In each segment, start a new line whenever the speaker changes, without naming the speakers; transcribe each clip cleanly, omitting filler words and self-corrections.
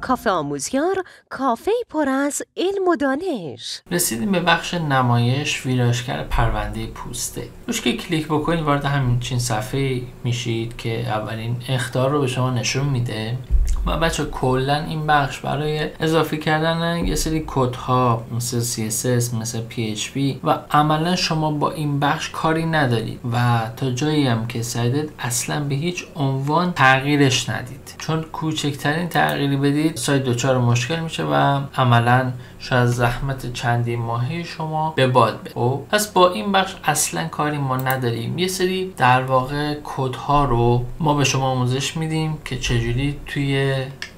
کافه آموزیار، کافه پر از علم و دانش.
رسیدیم به بخش نمایش ویرایشگر پرونده پوسته. روش که کلیک بکنید وارد همچین صفحه میشید که اولین اخطار رو به شما نشون میده. و بچه کلا این بخش برای اضافه کردن یه سری کدها مثل CSS مثل PHP و عملا شما با این بخش کاری ندارید و تا جایی هم که سایدت اصلا به هیچ عنوان تغییرش ندید، چون کوچکترین تغییری بدید سایت دچار مشکل میشه و عملا شاید زحمت چندین ماهی شما به باد بره. پس با این بخش اصلا کاری ما نداریم. یه سری در واقع کدها رو ما به شما آموزش میدیم که چجوری توی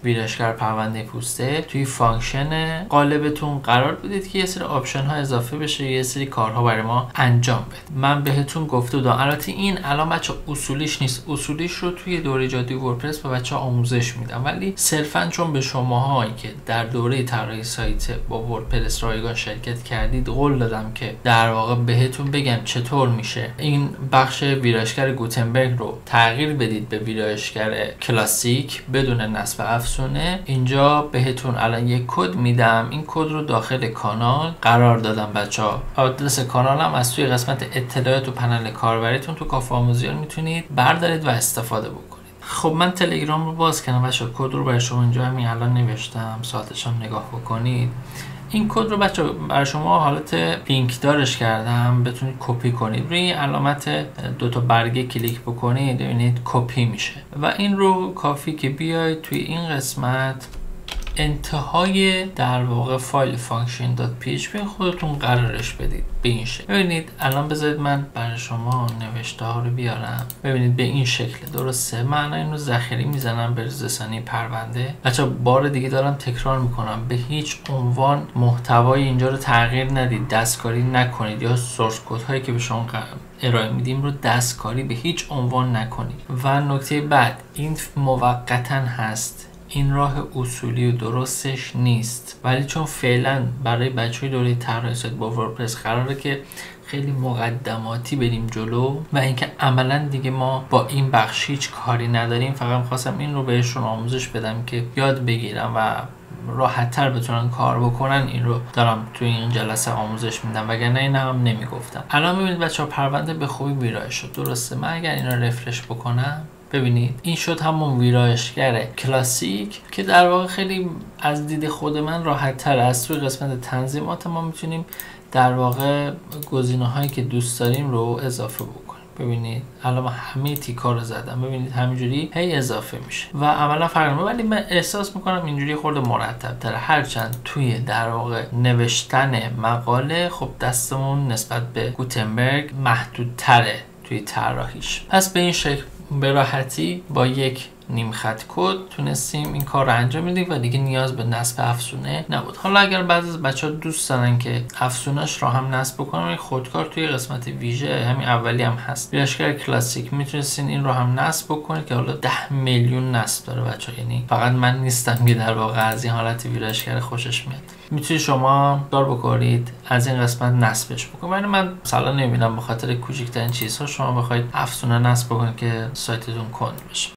ویرایشگر پرونده پوسته توی فانکشن قالبتون قرار بدید که یه سری آپشن ها اضافه بشه، یه سری کارها برای ما انجام بده. من بهتون گفته بودم، البته این الان بچه اصولیش نیست، اصولیش رو توی دوره جادوی وردپرس به بچه آموزش میدم، ولی صرفا چون به شماهایی که در دوره طراحی سایت با وردپرس رایگان شرکت کردید قول دادم که در واقع بهتون بگم چطور میشه این بخش ویرایشگر گوتنبرگ رو تغییر بدید به ویرایشگر کلاسیک بدون نصب افزونه. اینجا بهتون الان یک کد میدم، این کد رو داخل کانال قرار دادم بچه‌ها. آدرس کانالم از توی قسمت اطلاعات و پنل کاربریتون تو کافه آموزیار میتونید بردارید و استفاده بکنید. خب من تلگرام رو باز کردم بچه‌ها، کد رو برای شما اینجا همین الان نوشتم، ساعتش هم نگاه بکنید. این کد رو بچه برای شما حالت لینک دارش کردم، بتونید کپی کنید. روی این علامت دوتا برگه کلیک بکنید ببینید کپی میشه و این رو کافی که بیاید توی این قسمت انتهای در واقع فایل function.php خودتون قرارش بدید به این شکل. ببینید الان بذارید من برای شما نوشته ها رو بیارم. ببینید به این شکل درسته. من این رو ذخیره میزنم به رسانی پرونده. بچه بار دیگه دارم تکرار میکنم، به هیچ عنوان محتوای اینجا رو تغییر ندید، دستکاری نکنید یا سورس کد هایی که به شما ارائه میدیم رو دستکاری به هیچ عنوان نکنید. و نکته بعد این موقتا هست، این راه اصولی و درستش نیست، ولی چون فعلا برای بچه‌های دوره طراحی سایت با وردپرس قراره که خیلی مقدماتی بریم جلو و اینکه عملا دیگه ما با این بخش هیچ کاری نداریم، فقط خواستم این رو بهشون آموزش بدم که یاد بگیرم و راحت‌تر بتونن کار بکنن. این رو دارم توی این جلسه آموزش میدم، وگرنه این هم نمیگفتم. الان ببینید بچه‌ها پرونده به خوبی ویرایش شد، درسته؟ من اگر اینا رفرش بکنم ببینید این شد همون ویرایشگر کلاسیک که در واقع خیلی از دید خود من راحت تر است. توی قسمت تنظیمات ما میتونیم در واقع گزینه هایی که دوست داریم رو اضافه بکنیم. ببینید الان من همه تیکا رو زدم، ببینید همینجوری هی اضافه میشه و عملا فرق نمیکنه، ولی من احساس میکنم اینجوری خورده مرتب تره، هرچند توی در واقع نوشتن مقاله خب دستمون نسبت به گوتنبرگ محدودتره توی طراحیش. پس به این شکل به راحتی با یک نیم خط کد تونستیم این کار رو انجام بدیم و دیگه نیاز به نصب افزونه نبود. حالا اگر بعضی از بچه‌ها دوست دارن که افزونش رو هم نصب بکنن، خودکار توی قسمت ویژه همین اولی هم هست، ویرایشگر کلاسیک، میتونستین این رو هم نصب بکنید که حالا 10 میلیون نصب داره بچه‌ها. یعنی فقط من نیستم که در واقع از این حالت ویرایشگر خوشش میاد. میتونید شما کار بکنید از این قسمت نصبش بکنید. یعنی من مثلا نمیبینم به خاطر کوچکترین چیزها شما بخواید افزونه نصب بکنید که سایتتون کند بشه.